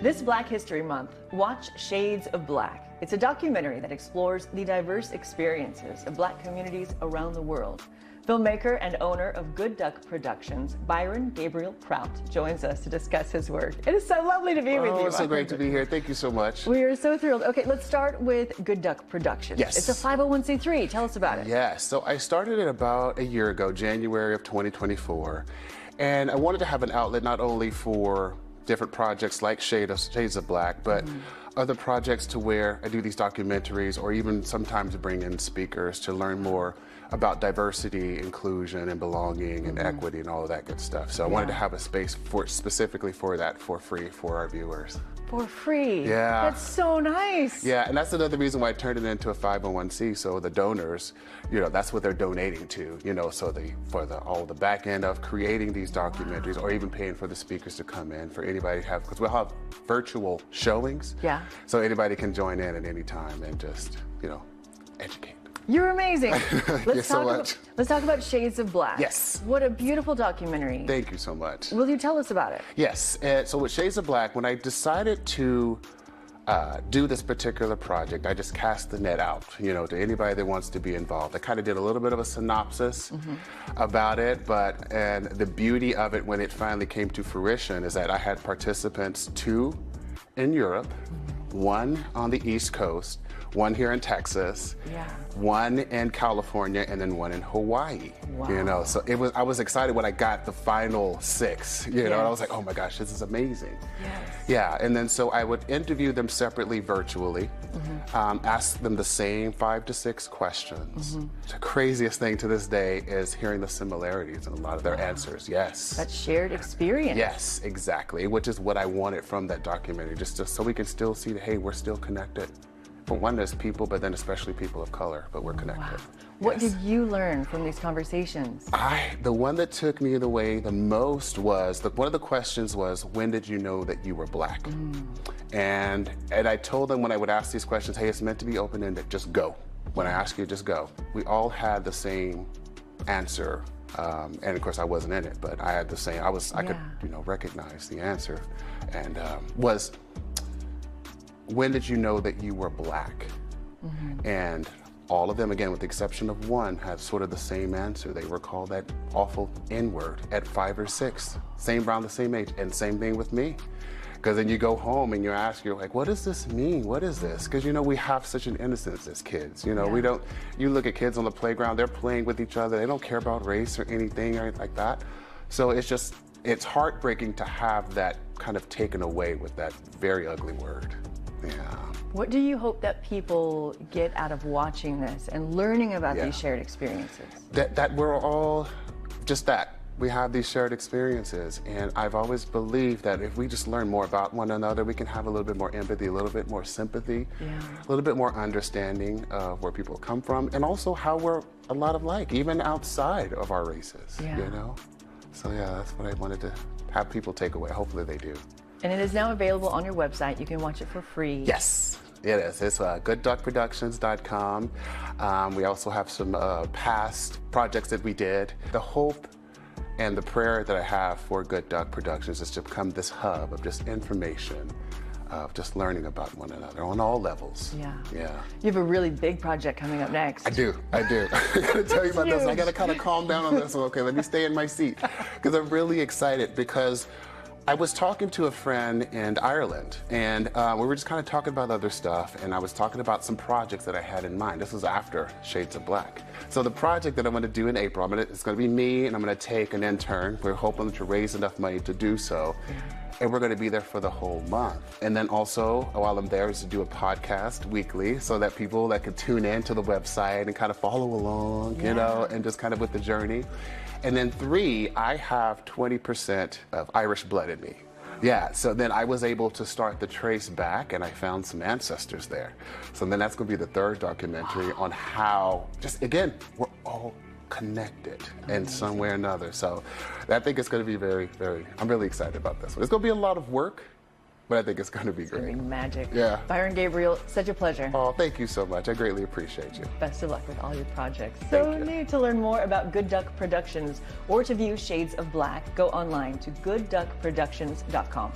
This Black History Month, watch Shades of Black. It's a documentary that explores the diverse experiences of Black communities around the world. Filmmaker and owner of Good Duck Productions, Byron Gabriel Prout, joins us to discuss his work. It is so lovely to be with you. Oh, it's so great to be here. Thank you so much. We are so thrilled. Okay, let's start with Good Duck Productions. Yes. It's a 501c3. Tell us about it. Yes. So I started it about a year ago, January of 2024. And I wanted to have an outlet not only for different projects like Shades of Black, but other projects to where I do these documentaries or even sometimes bring in speakers to learn more about diversity, inclusion, and belonging and equity and all of that good stuff. So I wanted to have a space specifically for that for free for our viewers. For free? Yeah. That's so nice. Yeah, and that's another reason why I turned it into a 501c. So the donors, that's what they're donating to, so all the back end of creating these documentaries or even paying for the speakers to come in for anybody to have, because we'll have virtual showings. Yeah. So anybody can join in at any time and just, educate. You're amazing. Let's talk about Shades of Black. Yes. What a beautiful documentary. Thank you so much. Will you tell us about it? Yes. So with Shades of Black, when I decided to do this particular project, I just cast the net out, to anybody that wants to be involved. I kind of did a little bit of a synopsis about it, and the beauty of it when it finally came to fruition is that I had participants, 2 in Europe, 1 on the East Coast, 1 here in Texas, 1 in California, and then 1 in Hawaii. Wow. So I was excited when I got the final 6, and I was like, oh my gosh, this is amazing. Yes. Yeah, and then so I would interview them separately virtually, ask them the same 5 to 6 questions. The craziest thing to this day is hearing the similarities in a lot of their answers. Yes. That shared experience. Yes, exactly, which is what I wanted from that documentary, just so we can still see that, hey, we're still connected. For one, there's people, but then especially people of color, but we're connected. Wow. What did you learn from these conversations? The one that took me away the most was, one of the questions was, when did you know that you were Black? And I told them when I would ask these questions, hey, it's meant to be open-ended, just go. When I ask you, just go. We all had the same answer. And of course I wasn't in it, but I had the same, I could, recognize the answer. And was, when did you know that you were Black? And all of them, again, with the exception of 1, had sort of the same answer. They were called that awful N-word at 5 or 6, around the same age, and same thing with me. Because then you go home and you ask, you're like, what does this mean? What is this? Because, we have such an innocence as kids. We don't, you look at kids on the playground, they're playing with each other. They don't care about race or anything or anything like that. So it's heartbreaking to have that kind of taken away with that very ugly word. Yeah. What do you hope that people get out of watching this and learning about these shared experiences? That we're all just that. We have these shared experiences, and I've always believed that if we just learn more about one another, we can have a little bit more empathy, a little bit more sympathy, a little bit more understanding of where people come from, and also how we're a lot alike, even outside of our races, So that's what I wanted to have people take away. Hopefully they do. And it is now available on your website. You can watch it for free. Yes, it is. It's goodduckproductions.com. We also have some past projects that we did. The hope and the prayer that I have for Good Duck Productions is to become this hub of just information, of just learning about one another on all levels. Yeah. You have a really big project coming up next. I do. I gotta tell you about this. I gotta kind of calm down on this one. Okay, let me stay in my seat, because I'm really excited, because I was talking to a friend in Ireland, and we were just kind of talking about other stuff, and I was talking about some projects that I had in mind. This was after Shades of Black. So the project that I'm going to do in April, it's going to be me, and I'm going to take an intern. We're hoping to raise enough money to do so. And we're going to be there for the whole month. And then also, while I'm there, is to do a podcast weekly so that people that can tune in to the website and kind of follow along, and just kind of with the journey. And then 3, I have 20% of Irish blood in me. Yeah, so then I was able to start the trace back, and I found some ancestors there. So then that's going to be the 3rd documentary on how, just again, we're all connected in some way or another. So I think it's going to be very, I'm really excited about this one. It's going to be a lot of work, but I think it's going to be great. It's going to be magic. Yeah. Byron Gabriel, such a pleasure. Oh, thank you so much. I greatly appreciate you. Best of luck with all your projects. So need to learn more about Good Duck Productions or to view Shades of Black, go online to goodduckproductions.com.